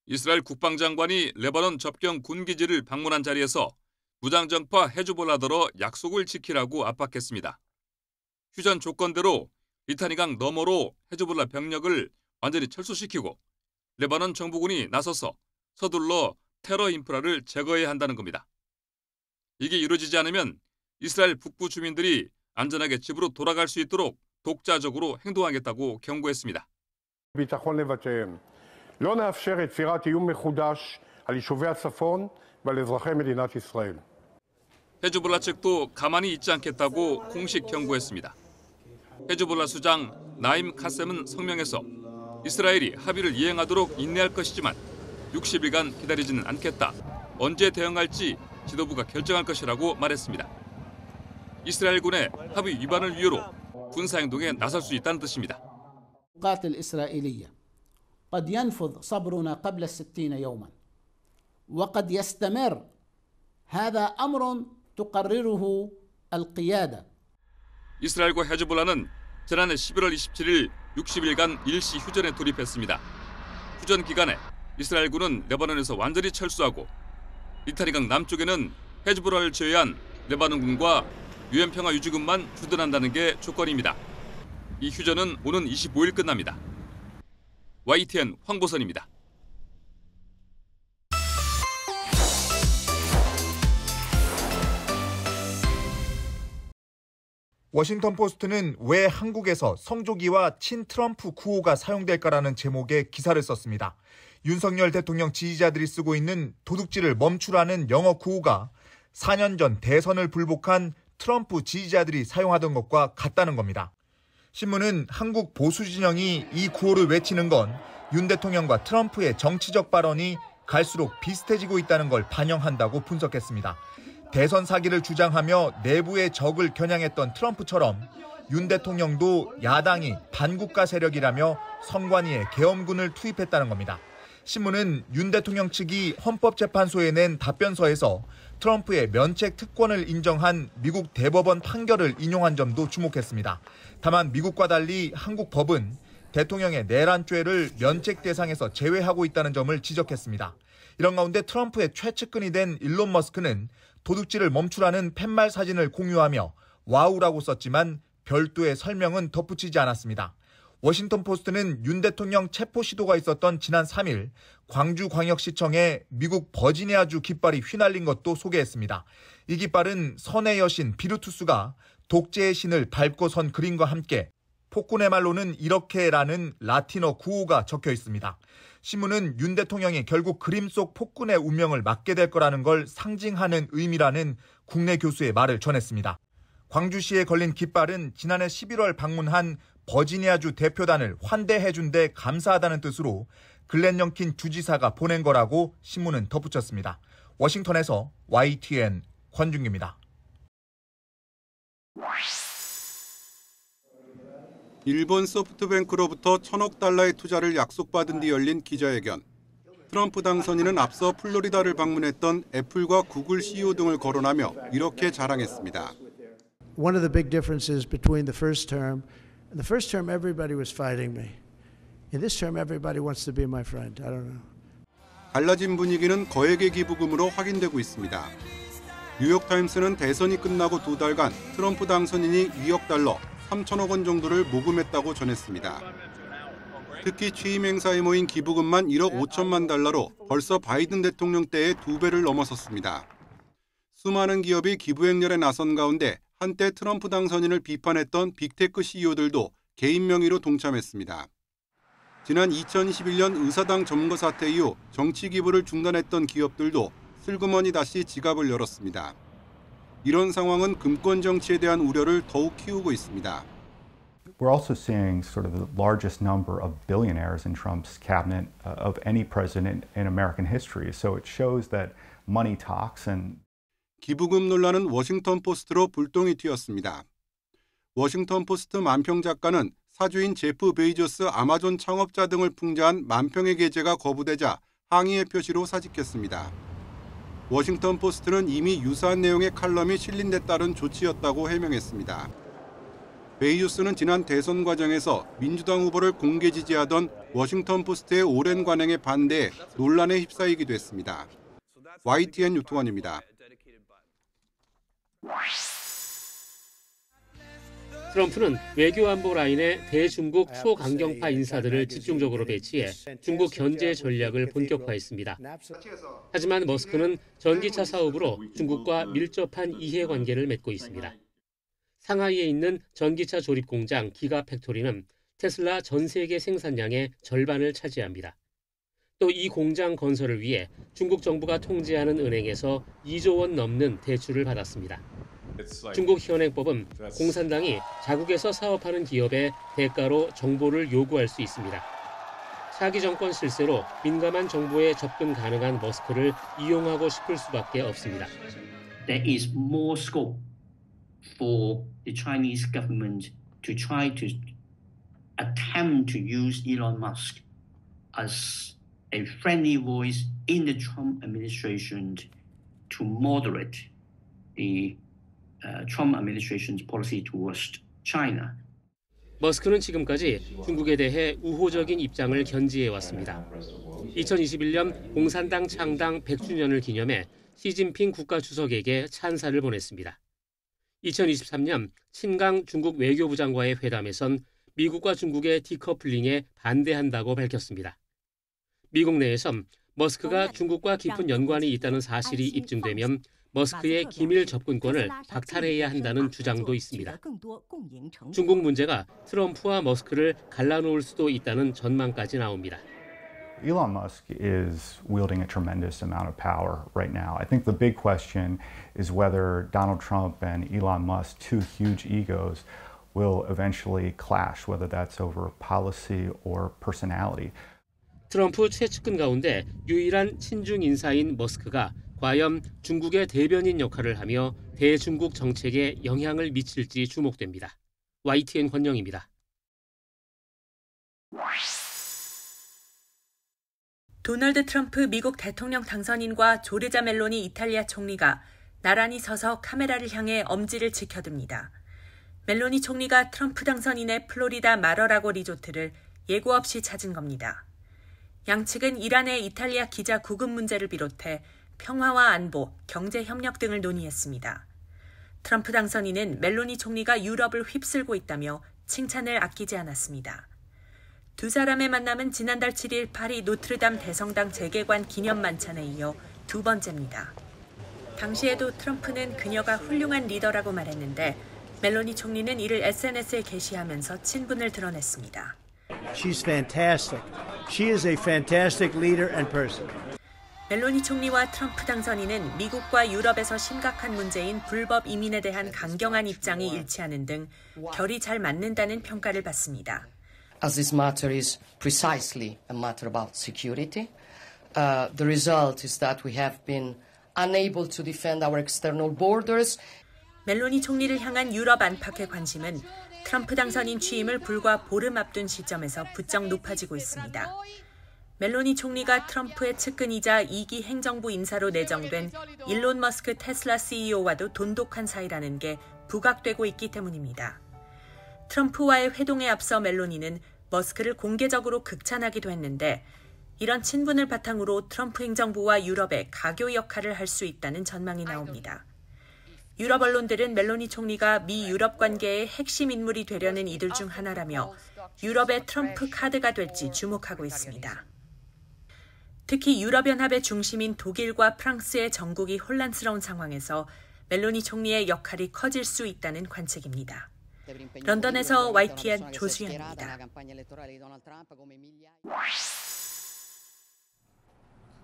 이스라엘 국방장관이 레바논 접경 군기지를 방문한 자리에서 무장정파 헤즈볼라더러 약속을 지키라고 압박했습니다. 휴전 조건대로 리타니강 너머로 헤즈볼라 병력을 완전히 철수시키고 레바논 정부군이 나서서 서둘러 테러 인프라를 제거해야 한다는 겁니다. 이게 이루어지지 않으면 이스라엘 북부 주민들이 안전하게 집으로 돌아갈 수 있도록 독자적으로 행동하겠다고 경고했습니다. ביטחון לבתיהם. לא נאפשר יצירת איום מחודש על יישובי הצפון ועל אזרחי מדינת ישראל. 헤즈볼라 측도 가만히 있지 않겠다고 공식 경고했습니다. 헤즈볼라 수장 나임 카셈은 성명에서 이스라엘이 합의를 이행하도록 인내할 것이지만 60일간 기다리지는 않겠다. 언제 대응할지 지도부가 결정할 것이라고 말했습니다. 이스라엘군의 합의 위반을 이유로 군사행동에 나설 수 있다는 뜻입니다. قد ينفذ صبرنا قبل 60 يوما وقد يستمر هذا أمر تقرره القيادة. 이스라엘과 헤즈볼라는 지난해 11월 27일 60일간 일시 휴전에 돌입했습니다. 휴전 기간에 이스라엘군은 레바논에서 완전히 철수하고 리타니강 남쪽에는 헤즈볼라를 제외한 레바논군과 유엔 평화 유지군만 주둔한다는 게 조건입니다. 이 휴전은 오는 25일 끝납니다. YTN 황보선입니다. 워싱턴 포스트는 왜 한국에서 성조기와 친트럼프 구호가 사용될까라는 제목의 기사를 썼습니다. 윤석열 대통령 지지자들이 쓰고 있는 도둑질을 멈추라는 영어 구호가 4년 전 대선을 불복한 트럼프 지지자들이 사용하던 것과 같다는 겁니다. 신문은 한국 보수 진영이 이 구호를 외치는 건 윤 대통령과 트럼프의 정치적 발언이 갈수록 비슷해지고 있다는 걸 반영한다고 분석했습니다. 대선 사기를 주장하며 내부의 적을 겨냥했던 트럼프처럼 윤 대통령도 야당이 반국가 세력이라며 선관위에 계엄군을 투입했다는 겁니다. 신문은 윤 대통령 측이 헌법재판소에 낸 답변서에서 트럼프의 면책 특권을 인정한 미국 대법원 판결을 인용한 점도 주목했습니다. 다만 미국과 달리 한국 법은 대통령의 내란죄를 면책 대상에서 제외하고 있다는 점을 지적했습니다. 이런 가운데 트럼프의 최측근이 된 일론 머스크는 도둑질을 멈추라는 팻말 사진을 공유하며 와우라고 썼지만 별도의 설명은 덧붙이지 않았습니다. 워싱턴 포스트는 윤 대통령 체포 시도가 있었던 지난 3일 광주광역시청에 미국 버지니아주 깃발이 휘날린 것도 소개했습니다. 이 깃발은 선의 여신 비루투스가 독재의 신을 밟고 선 그림과 함께 폭군의 말로는 이렇게라는 라틴어 구호가 적혀 있습니다. 신문은 윤 대통령이 결국 그림 속 폭군의 운명을 맞게 될 거라는 걸 상징하는 의미라는 국내 교수의 말을 전했습니다. 광주시에 걸린 깃발은 지난해 11월 방문한 버지니아주 대표단을 환대해준 데 감사하다는 뜻으로 글렌 영킨 주지사가 보낸 거라고 신문은 덧붙였습니다. 워싱턴에서 YTN 권준기입니다. 일본 소프트뱅크로부터 1,000억 달러의 투자를 약속받은 뒤 열린 기자회견. 트럼프 당선인은 앞서 플로리다를 방문했던 애플과 구글 CEO 등을 거론하며 이렇게 자랑했습니다. One of the big differences between the first term everybody was fighting me. In this term everybody wants to be my friend. I don't know. 달라진 분위기는 거액의 기부금으로 확인되고 있습니다. 뉴욕타임스는 대선이 끝나고 2달간 트럼프 당선인이 2억 달러, 3천억 원 정도를 모금했다고 전했습니다. 특히 취임 행사에 모인 기부금만 1억 5천만 달러로 벌써 바이든 대통령 때의 2배를 넘어섰습니다. 수많은 기업이 기부 행렬에 나선 가운데 한때 트럼프 당선인을 비판했던 빅테크 CEO들도 개인 명의로 동참했습니다. 지난 2021년 의사당 점거 사태 이후 정치 기부를 중단했던 기업들도 슬그머니 다시 지갑을 열었습니다. 이런 상황은 금권 정치에 대한 우려를 더욱 키우고 있습니다. We're also seeing sort of the largest number of billionaires in Trump's cabinet of any president in American history. So it shows that money talks and 기부금 논란은 워싱턴 포스트로 불똥이 튀었습니다. 워싱턴 포스트 만평 작가는 사주인 제프 베이조스 아마존 창업자 등을 풍자한 만평의 게재가 거부되자 항의의 표시로 사직했습니다. 워싱턴 포스트는 이미 유사한 내용의 칼럼이 실린데 따른 조치였다고 해명했습니다. 베이유스는 지난 대선 과정에서 민주당 후보를 공개 지지하던 워싱턴 포스트의 오랜 관행에 반대해 논란에 휩싸이기도 했습니다. YTN 유튜원입니다. 트럼프는 외교안보 라인에 대중국 초강경파 인사들을 집중적으로 배치해 중국 견제 전략을 본격화했습니다. 하지만 머스크는 전기차 사업으로 중국과 밀접한 이해관계를 맺고 있습니다. 상하이에 있는 전기차 조립 공장 기가팩토리는 테슬라 전 세계 생산량의 절반을 차지합니다. 또 이 공장 건설을 위해 중국 정부가 통제하는 은행에서 2조 원 넘는 대출을 받았습니다. 중국 현행법은 공산당이 자국에서 사업하는 기업에 대가로 정보를 요구할 수 있습니다. 차기 정권 실세로 민감한 정보에 접근 가능한 머스크를 이용하고 싶을 수밖에 없습니다. There is more scope for the Chinese government to try to attempt to use Elon Musk as a friendly voice in the Trump administration to moderate the Trump administration's policy towards China. 머스크는 지금까지 중국에 대해 우호적인 입장을 견지해왔습니다. 2021년 공산당 창당 100주년을 기념해 시진핑 국가주석에게 찬사를 보냈습니다. 2023년 친강 중국 외교부 장과의 회담에선 미국과 중국의 디커플링에 반대한다고 밝혔습니다. 미국 내에선 머스크가 중국과 깊은 연관이 있다는 사실이 입증되면 머스크의 기밀 접근권을 박탈해야 한다는 주장도 있습니다. 중국 문제가 트럼프와 머스크를 갈라놓을 수도 있다는 전망까지 나옵니다. Elon Musk is wielding a tremendous amount of power right now. I think the big question is whether Donald Trump and Elon Musk, two huge egos, will eventually clash, whether that's over policy or personality. 트럼프 최측근 가운데 유일한 친중 인사인 머스크가 과연 중국의 대변인 역할을 하며 대중국 정책에 영향을 미칠지 주목됩니다. YTN 권영입니다. 도널드 트럼프 미국 대통령 당선인과 조르자 멜로니 이탈리아 총리가 나란히 서서 카메라를 향해 엄지를 지켜듭니다. 멜로니 총리가 트럼프 당선인의 플로리다 마러라고 리조트를 예고 없이 찾은 겁니다. 양측은 이란의 이탈리아 기자 구금 문제를 비롯해 평화와 안보, 경제 협력 등을 논의했습니다. 트럼프 당선인은 멜로니 총리가 유럽을 휩쓸고 있다며 칭찬을 아끼지 않았습니다. 두 사람의 만남은 지난달 7일 파리 노트르담 대성당 재개관 기념 만찬에 이어 두 번째입니다. 당시에도 트럼프는 그녀가 훌륭한 리더라고 말했는데 멜로니 총리는 이를 SNS에 게시하면서 친분을 드러냈습니다. She's fantastic. She is a fantastic leader and person. 멜로니 총리와 트럼프 당선인은 미국과 유럽에서 심각한 문제인 불법 이민에 대한 강경한 입장이 일치하는 등 결이 잘 맞는다는 평가를 받습니다. As this matter is precisely a matter about security, the result is that we have been unable to defend our external borders. 멜로니 총리를 향한 유럽 안팎의 관심은 트럼프 당선인 취임을 불과 보름 앞둔 시점에서 부쩍 높아지고 있습니다. 멜로니 총리가 트럼프의 측근이자 2기 행정부 인사로 내정된 일론 머스크 테슬라 CEO와도 돈독한 사이라는 게 부각되고 있기 때문입니다. 트럼프와의 회동에 앞서 멜로니는 머스크를 공개적으로 극찬하기도 했는데 이런 친분을 바탕으로 트럼프 행정부와 유럽의 가교 역할을 할 수 있다는 전망이 나옵니다. 유럽 언론들은 멜로니 총리가 미 유럽 관계의 핵심 인물이 되려는 이들 중 하나라며 유럽의 트럼프 카드가 될지 주목하고 있습니다. 특히 유럽연합의 중심인 독일과 프랑스의 정국이 혼란스러운 상황에서 멜로니 총리의 역할이 커질 수 있다는 관측입니다. 런던에서 YTN 조수연입니다.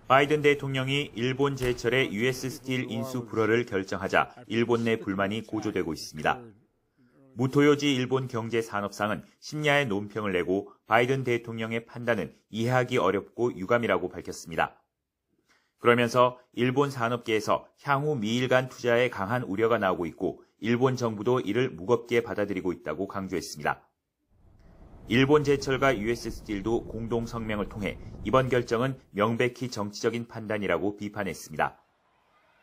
바이든 대통령이 일본 제철의 US 스틸 인수 불허를 결정하자 일본 내 불만이 고조되고 있습니다. 무토요지 일본 경제산업상은 심야의 논평을 내고 바이든 대통령의 판단은 이해하기 어렵고 유감이라고 밝혔습니다. 그러면서 일본 산업계에서 향후 미일 간 투자에 강한 우려가 나오고 있고 일본 정부도 이를 무겁게 받아들이고 있다고 강조했습니다. 일본 제철과 US 스틸도 공동 성명을 통해 이번 결정은 명백히 정치적인 판단이라고 비판했습니다.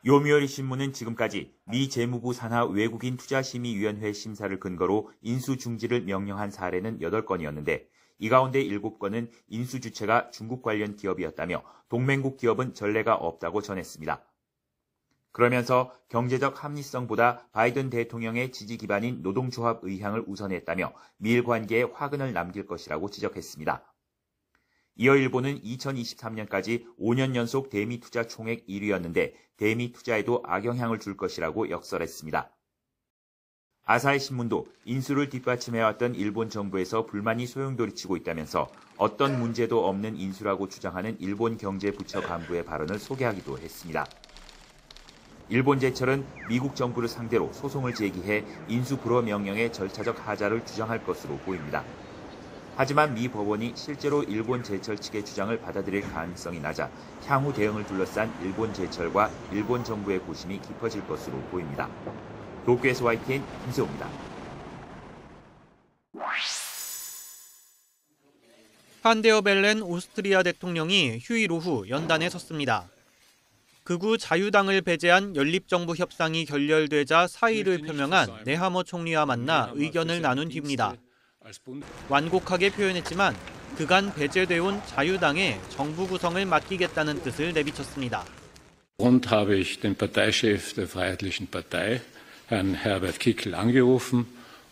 요미우리 신문은 지금까지 미 재무부 산하 외국인 투자심의위원회 심사를 근거로 인수 중지를 명령한 사례는 8건이었는데 이 가운데 7건은 인수 주체가 중국 관련 기업이었다며 동맹국 기업은 전례가 없다고 전했습니다. 그러면서 경제적 합리성보다 바이든 대통령의 지지 기반인 노동조합 의향을 우선했다며 미일 관계에 화근을 남길 것이라고 지적했습니다. 이어 일본은 2023년까지 5년 연속 대미 투자 총액 1위였는데 대미 투자에도 악영향을 줄 것이라고 역설했습니다. 아사히 신문도 인수를 뒷받침해왔던 일본 정부에서 불만이 소용돌이치고 있다면서 어떤 문제도 없는 인수라고 주장하는 일본 경제부처 간부의 발언을 소개하기도 했습니다. 일본제철은 미국 정부를 상대로 소송을 제기해 인수 불허 명령의 절차적 하자를 주장할 것으로 보입니다. 하지만 미 법원이 실제로 일본제철 측의 주장을 받아들일 가능성이 낮아 향후 대응을 둘러싼 일본제철과 일본 정부의 고심이 깊어질 것으로 보입니다. 도쿄에서 YTN 김세호입니다. 한데어 벨렌 오스트리아 대통령이 휴일 오후 연단에 섰습니다. 극우 자유당을 배제한 연립정부 협상이 결렬되자 사의를 표명한 네하머 총리와 만나 의견을 나눈 뒤입니다. 완곡하게 표현했지만 그간 배제돼 온 자유당에 정부 구성을 맡기겠다는 뜻을 내비쳤습니다. Grund habe ich den Parteichef der Freiheitlichen Partei, Herrn Herbert Kickl, angerufen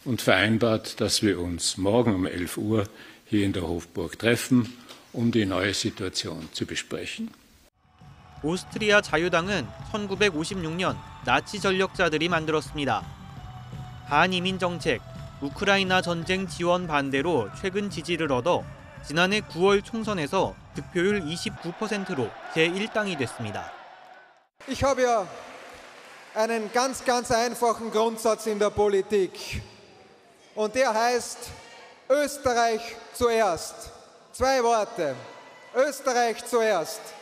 und vereinbart, dass wir uns morgen um 11 Uhr hier in der Hofburg treffen, um die neue Situation zu besprechen. 오스트리아 자유당은 1956년 나치 전력자들이 만들었습니다. 반이민 정책, 우크라이나 전쟁 지원 반대로 최근 지지를 얻어 지난해 9월 총선에서 득표율 29%로 제1당이 됐습니다. Ich habe ja einen ganz einfachen Grundsatz in der Politik. Und der heißt Österreich zuerst. 2 Worte. Österreich zuerst.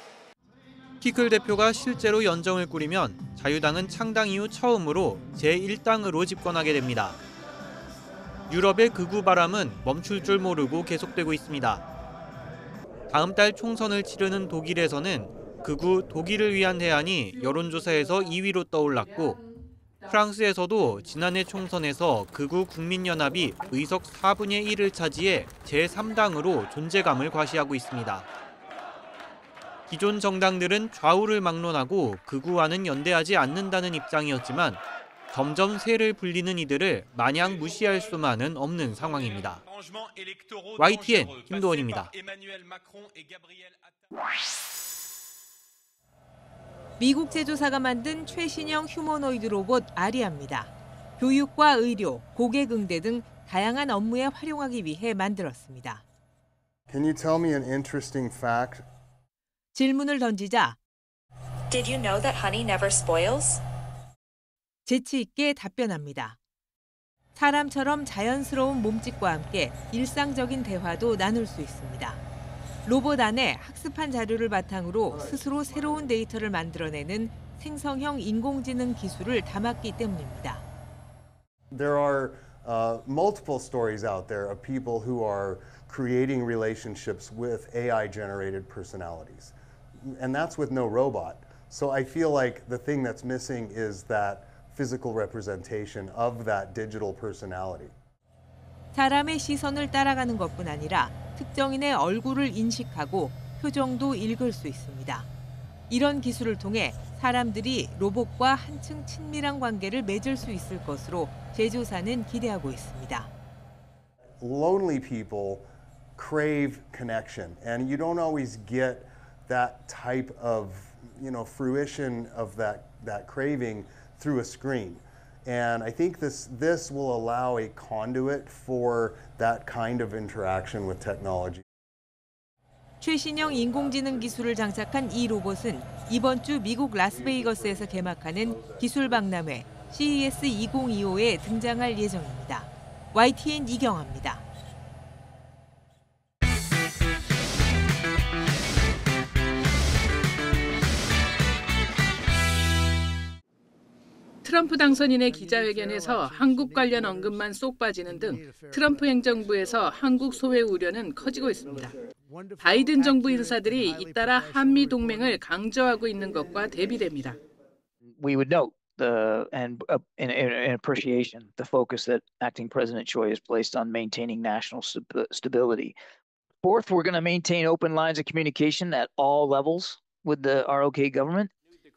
키클 대표가 실제로 연정을 꾸리면 자유당은 창당 이후 처음으로 제1당으로 집권하게 됩니다. 유럽의 극우 바람은 멈출 줄 모르고 계속되고 있습니다. 다음 달 총선을 치르는 독일에서는 극우 독일을 위한 대안이 여론조사에서 2위로 떠올랐고 프랑스에서도 지난해 총선에서 극우 국민연합이 의석 4분의 1을 차지해 제3당으로 존재감을 과시하고 있습니다. 기존 정당들은 좌우를 막론하고 극우와는 연대하지 않는다는 입장이었지만 점점 세를 불리는 이들을 마냥 무시할 수만은 없는 상황입니다. YTN 김도원입니다. 미국 제조사가 만든 최신형 휴머노이드 로봇 아리아입니다. 교육과 의료, 고객 응대 등 다양한 업무에 활용하기 위해 만들었습니다. Can you tell me an interesting fact? 질문을 던지자 Did you know that honey never spoils? 재치 있게 답변합니다. 사람처럼 자연스러운 몸짓과 함께 일상적인 대화도 나눌 수 있습니다. 로봇 안에 학습한 자료를 바탕으로 스스로 새로운 데이터를 만들어내는 생성형 인공지능 기술을 담았기 때문입니다. There are multiple stories out there of people who are creating relationships with AI-generated personalities. And that's with no robot. So I feel like the thing that's missing is that physical representation of that digital personality. 사람의 시선을 따라가는 것뿐 아니라 특정인의 얼굴을 인식하고 표정도 읽을 수 있습니다. 이런 기술을 통해 사람들이 로봇과 한층 친밀한 관계를 맺을 수 있을 것으로 제조사는 기대하고 있습니다. Lonely people crave connection, and you don't always get that type of, fruition of that craving through a screen. And I think this will allow a conduit for that kind of interaction with technology. 최신형 인공지능 기술을 장착한 이 로봇은 이번 주 미국 라스베이거스에서 개막하는 기술 박람회 CES 2025에 등장할 예정입니다. YTN 이경아입니다. 트럼프 당선인의 기자회견에서 한국 관련 언급만 쏙 빠지는 등 트럼프 행정부에서 한국 소외 우려는 커지고 있습니다. 바이든 정부 인사들이 잇따라 한미 동맹을 강조하고 있는 것과 대비됩니다. we would note in appreciation the focus that acting President Choi has placed on maintaining national stability. Fourth, we're going to maintain open lines of communication at all levels with the ROK government.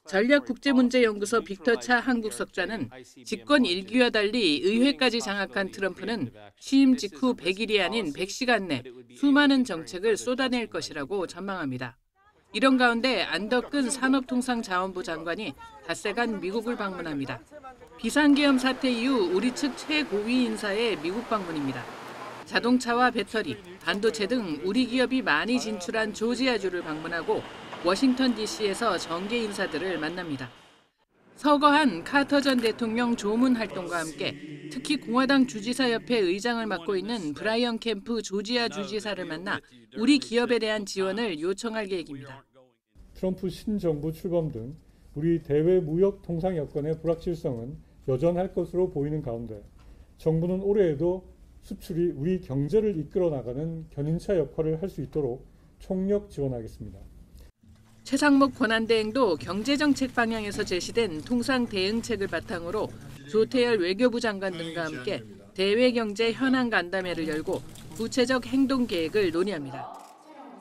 전략국제문제연구소 빅터 차 한국석좌는 집권 1기와 달리 의회까지 장악한 트럼프는 취임 직후 100일이 아닌 100시간 내 수많은 정책을 쏟아낼 것이라고 전망합니다. 이런 가운데 안덕근 산업통상자원부 장관이 닷새간 미국을 방문합니다. 비상계엄 사태 이후 우리 측 최고위 인사의 미국 방문입니다. 자동차와 배터리, 반도체 등 우리 기업이 많이 진출한 조지아주를 방문하고 워싱턴 DC에서 정계 인사들을 만납니다. 서거한 카터 전 대통령 조문 활동과 함께 특히 공화당 주지사협회 의장을 맡고 있는 브라이언 캠프 조지아 주지사를 만나 우리 기업에 대한 지원을 요청할 계획입니다. 트럼프 신정부 출범 등 우리 대외 무역 통상 여건의 불확실성은 여전할 것으로 보이는 가운데 정부는 올해에도 수출이 우리 경제를 이끌어 나가는 견인차 역할을 할 수 있도록 총력 지원하겠습니다. 최상목 권한대행도 경제정책 방향에서 제시된 통상 대응책을 바탕으로 조태열 외교부 장관 등과 함께 대외경제 현안 간담회를 열고 구체적 행동 계획을 논의합니다.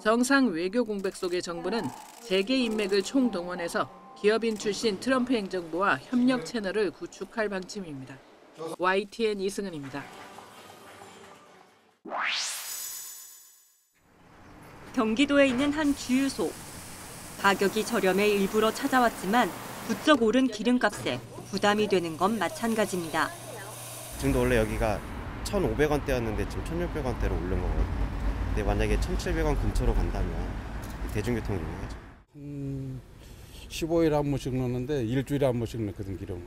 정상 외교 공백 속의 정부는 재계 인맥을 총동원해서 기업인 출신 트럼프 행정부와 협력 채널을 구축할 방침입니다. YTN 이승은입니다. 경기도에 있는 한 주유소. 가격이 저렴해 일부러 찾아왔지만 부쩍 오른 기름값에 부담이 되는 건 마찬가지입니다. 지금도 원래 여기가 1,500원대였는데 지금 1,600원대로 오른 거거든요. 근데 만약에 1,700원 근처로 간다면 대중교통을 이용해야죠. 15일에 한 번씩 넣는데 일주일에 한 번씩 넣거든 기름.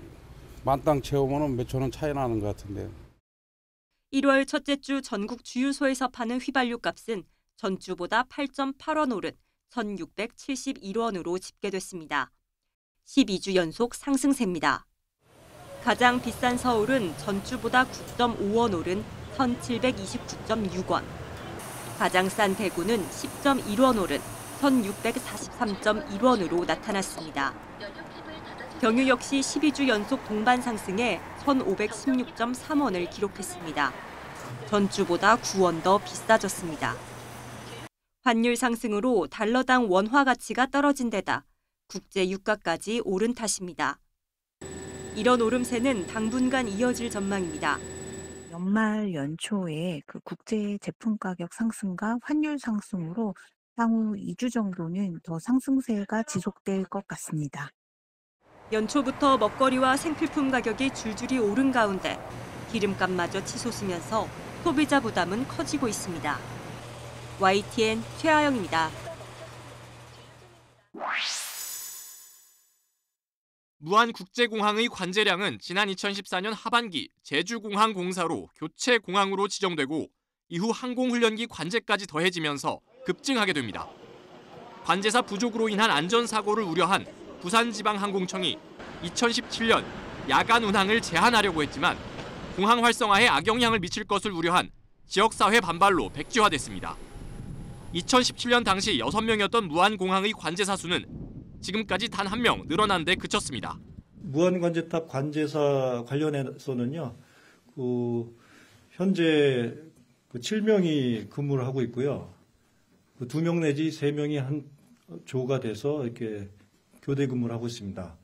만땅 채우면 몇천 원 차이 나는 것 같은데. 1월 첫째 주 전국 주유소에서 파는 휘발유 값은 전주보다 8.8원 오른 1,671원으로 집계됐습니다. 12주 연속 상승세입니다. 가장 비싼 서울은 전주보다 9.5원 오른 1,729.6원. 가장 싼 대구는 10.1원 오른 1,643.1원으로 나타났습니다. 경유 역시 12주 연속 동반 상승해 1,516.3원을 기록했습니다. 전주보다 9원 더 비싸졌습니다. 환율 상승으로 달러당 원화 가치가 떨어진 데다 국제 유가까지 오른 탓입니다. 이런 오름세는 당분간 이어질 전망입니다. 연말 연초에 그 국제 제품 가격 상승과 환율 상승으로 향후 2주 정도는 더 상승세가 지속될 것 같습니다. 연초부터 먹거리와 생필품 가격이 줄줄이 오른 가운데 기름값마저 치솟으면서 소비자 부담은 커지고 있습니다. YTN 최하영입니다. 무안국제공항의 관제량은 지난 2014년 하반기 제주공항공사로 교체 공항으로 지정되고 이후 항공훈련기 관제까지 더해지면서 급증하게 됩니다. 관제사 부족으로 인한 안전사고를 우려한 부산지방항공청이 2017년 야간 운항을 제한하려고 했지만 공항 활성화에 악영향을 미칠 것을 우려한 지역사회 반발로 백지화됐습니다. 2017년 당시 6명이었던 무안공항의 관제사 수는 지금까지 단 1명 늘어난 데 그쳤습니다. 무안관제탑 관제사 관련해서는요, 현재 7명이 근무를 하고 있고요. 2명 내지 3명이 한 조가 돼서 이렇게 교대 근무를 하고 있습니다.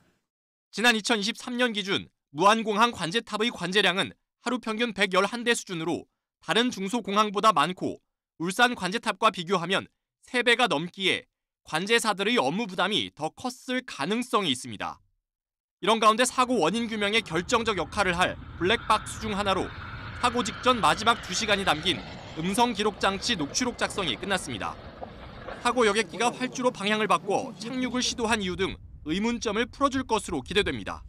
지난 2023년 기준 무안공항 관제탑의 관제량은 하루 평균 111대 수준으로 다른 중소공항보다 많고 울산 관제탑과 비교하면 3배가 넘기에 관제사들의 업무 부담이 더 컸을 가능성이 있습니다. 이런 가운데 사고 원인 규명에 결정적 역할을 할 블랙박스 중 하나로 사고 직전 마지막 2시간이 담긴 음성 기록 장치 녹취록 작성이 끝났습니다. 사고 여객기가 활주로 방향을 바꿔 착륙을 시도한 이유 등 의문점을 풀어줄 것으로 기대됩니다.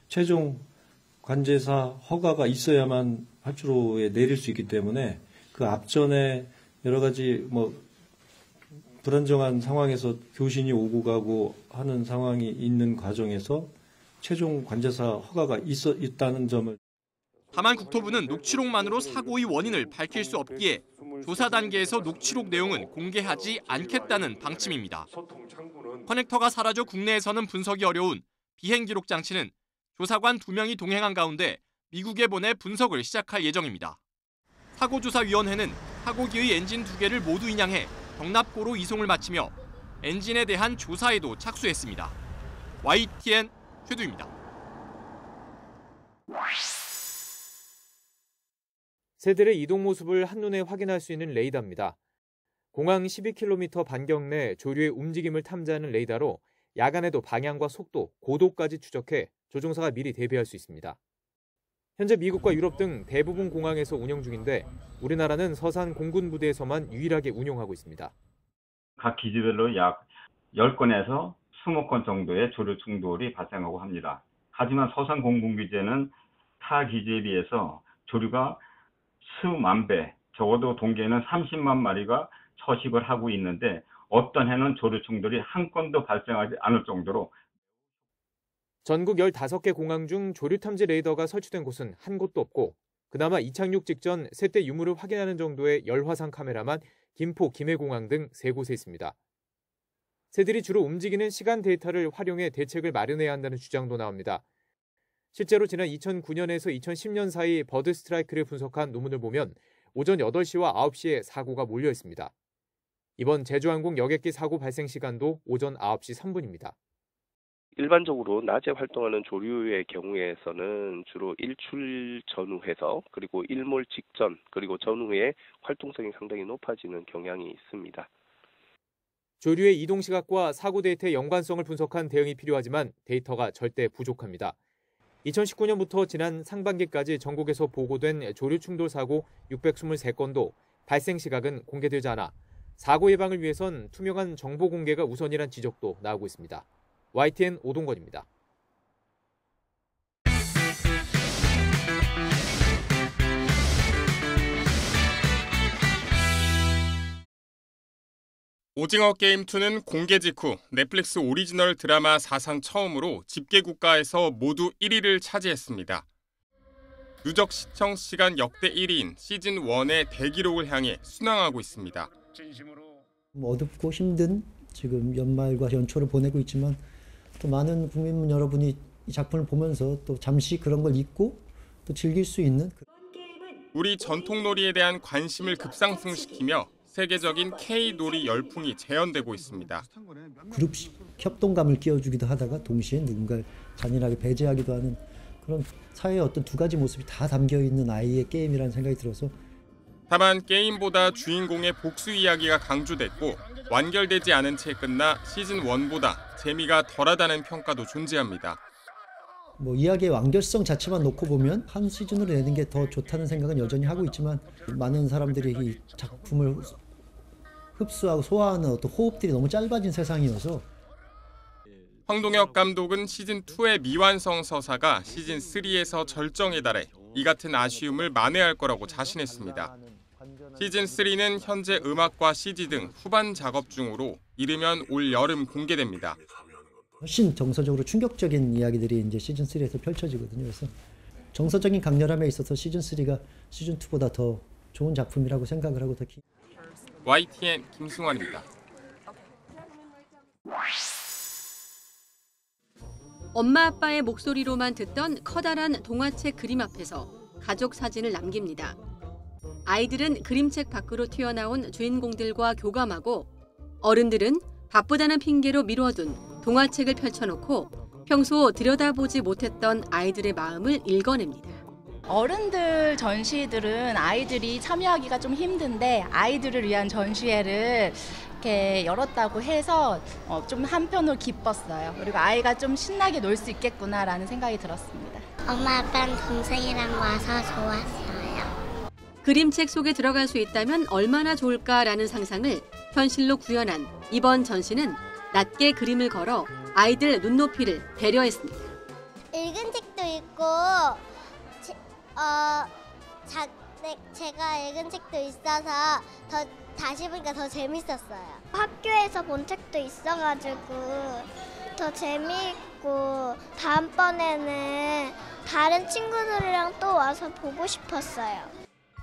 최종 관제사 허가가 있어야만 활주로에 내릴 수 있기 때문에 그 앞전에 여러 가지 불안정한 상황에서 교신이 오고 가고 하는 상황이 있는 과정에서 최종 관제사 허가가 있다는 점을. 다만 국토부는 녹취록만으로 사고의 원인을 밝힐 수 없기에 조사 단계에서 녹취록 내용은 공개하지 않겠다는 방침입니다. 커넥터가 사라져 국내에서는 분석이 어려운 비행 기록 장치는 조사관 2명이 동행한 가운데 미국에 보내 분석을 시작할 예정입니다. 사고조사위원회는 사고기의 엔진 2개를 모두 인양해 경납고로 이송을 마치며 엔진에 대한 조사에도 착수했습니다. YTN 최두입니다. 새들의 이동 모습을 한눈에 확인할 수 있는 레이더입니다. 공항 12km 반경 내 조류의 움직임을 탐지하는 레이더로 야간에도 방향과 속도, 고도까지 추적해 조종사가 미리 대비할 수 있습니다. 현재 미국과 유럽 등 대부분 공항에서 운영 중인데 우리나라는 서산 공군 부대에서만 유일하게 운용하고 있습니다. 각 기지별로 약 10건에서 20건 정도의 조류 충돌이 발생하고 합니다. 하지만 서산 공군기지에는 타 기지에 비해서 조류가 수만 배, 적어도 동계에는 30만 마리가 서식을 하고 있는데 어떤 해는 조류 충돌이 한 건도 발생하지 않을 정도로 전국 15개 공항 중 조류 탐지 레이더가 설치된 곳은 한 곳도 없고 그나마 이착륙 직전 새떼 유무를 확인하는 정도의 열화상 카메라만 김포, 김해공항 등 3곳에 있습니다. 새들이 주로 움직이는 시간 데이터를 활용해 대책을 마련해야 한다는 주장도 나옵니다. 실제로 지난 2009년에서 2010년 사이 버드 스트라이크를 분석한 논문을 보면 오전 8시와 9시에 사고가 몰려 있습니다. 이번 제주항공 여객기 사고 발생 시간도 오전 9시 3분입니다. 일반적으로 낮에 활동하는 조류의 경우에서는 주로 일출 전후해서 그리고 일몰 직전 그리고 전후에 활동성이 상당히 높아지는 경향이 있습니다. 조류의 이동 시각과 사고 데이터의 연관성을 분석한 대응이 필요하지만 데이터가 절대 부족합니다. 2019년부터 지난 상반기까지 전국에서 보고된 조류 충돌 사고 623건도 발생 시각은 공개되지 않아 사고 예방을 위해선 투명한 정보 공개가 우선이란 지적도 나오고 있습니다. YTN 오동건입니다. 오징어 게임 2는 공개 직후 넷플릭스 오리지널 드라마 사상 처음으로 집계 국가에서 모두 1위를 차지했습니다. 누적 시청 시간 역대 1위인 시즌 1의 대기록을 향해 순항하고 있습니다. 어둡고 힘든 지금 연말과 연초를 보내고 있지만 또 많은 국민 여러분이 이 작품을 보면서 또 잠시 그런 걸 잊고 또 즐길 수 있는 우리 전통놀이에 대한 관심을 급상승시키며 세계적인 K-놀이 열풍이 재현되고 있습니다. 그룹 협동감을 끼워주기도 하다가 동시에 누군가를 잔인하게 배제하기도 하는 그런 사회의 어떤 두 가지 모습이 다 담겨있는 아이의 게임이라는 생각이 들어서 다만 게임보다 주인공의 복수 이야기가 강조됐고 완결되지 않은 채 끝나 시즌 1보다 재미가 덜하다는 평가도 존재합니다. 뭐 이야기의 완결성 자체만 놓고 보면 한 시즌으로 내는 게 더 좋다는 생각은 여전히 하고 있지만 많은 사람들이 이 작품을 흡수하고 소화하는 어떤 호흡들이 너무 짧아진 세상이어서 황동혁 감독은 시즌2의 미완성 서사가 시즌3에서 절정에 달해 이 같은 아쉬움을 만회할 거라고 자신했습니다. 시즌3는 현재 음악과 CG 등 후반 작업 중으로 이르면 올 여름 공개됩니다. 훨씬 정서적으로 충격적인 이야기들이 이제 시즌3에서 펼쳐지거든요. 그래서 정서적인 강렬함에 있어서 시즌3가 시즌2보다 더 좋은 작품이라고 생각을 하고 더 YTN 김승환입니다. 엄마 아빠의 목소리로만 듣던 커다란 동화책 그림 앞에서 가족 사진을 남깁니다. 아이들은 그림책 밖으로 튀어나온 주인공들과 교감하고 어른들은 바쁘다는 핑계로 미뤄둔 동화책을 펼쳐놓고 평소 들여다보지 못했던 아이들의 마음을 읽어냅니다. 어른들 전시들은 아이들이 참여하기가 좀 힘든데 아이들을 위한 전시회를 이렇게 열었다고 해서 좀 한편으로 기뻤어요. 그리고 아이가 좀 신나게 놀 수 있겠구나라는 생각이 들었습니다. 엄마 아빠랑 동생이랑 와서 좋았어요. 그림책 속에 들어갈 수 있다면 얼마나 좋을까라는 상상을 현실로 구현한 이번 전시는 낮게 그림을 걸어 아이들 눈높이를 배려했습니다. 읽은 책도 있고 제가 읽은 책도 있어서 다시 보니까 더 재밌었어요. 학교에서 본 책도 있어가지고 더 재미있고 다음번에는 다른 친구들이랑 또 와서 보고 싶었어요.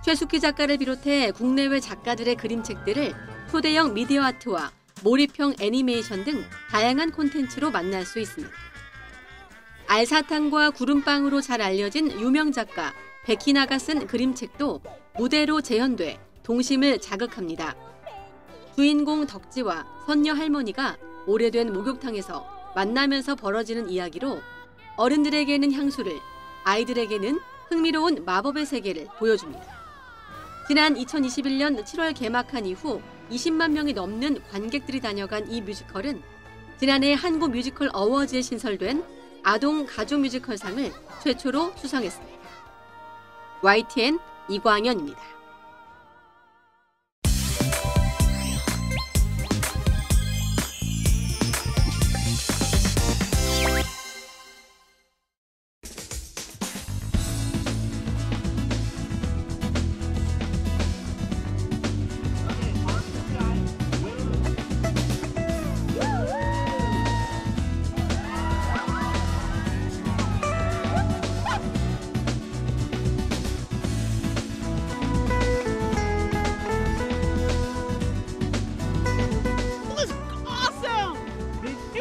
최숙희 작가를 비롯해 국내외 작가들의 그림책들을 초대형 미디어 아트와 몰입형 애니메이션 등 다양한 콘텐츠로 만날 수 있습니다. 알사탕과 구름빵으로 잘 알려진 유명 작가 베키나가 쓴 그림책도 무대로 재현돼 동심을 자극합니다. 주인공 덕지와 선녀 할머니가 오래된 목욕탕에서 만나면서 벌어지는 이야기로 어른들에게는 향수를, 아이들에게는 흥미로운 마법의 세계를 보여줍니다. 지난 2021년 7월 개막한 이후 20만 명이 넘는 관객들이 다녀간 이 뮤지컬은 지난해 한국 뮤지컬 어워즈에 신설된 아동 가족 뮤지컬상을 최초로 수상했습니다. YTN 이광현입니다.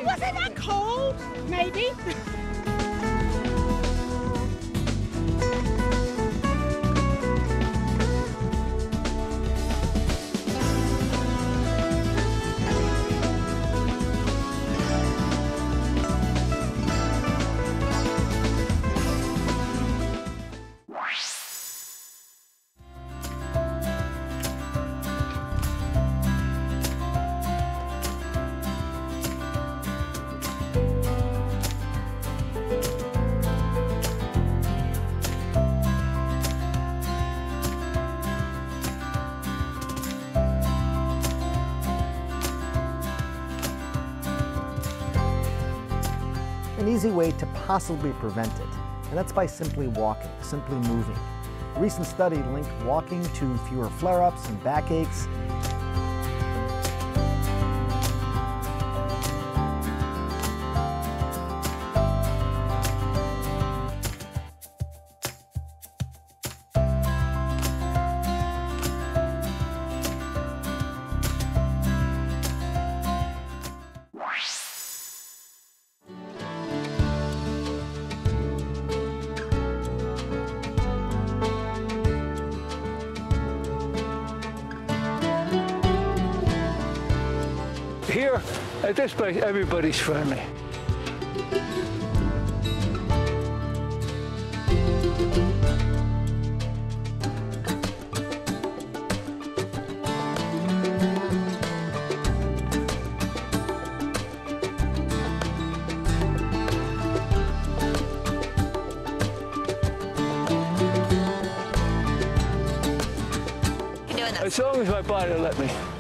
Wasn't that cold? Maybe. An easy way to possibly prevent it, and that's by simply walking, simply moving. A recent study linked walking to fewer flare-ups and backaches. Here, at this place, everybody's friendly. As long as my body let me.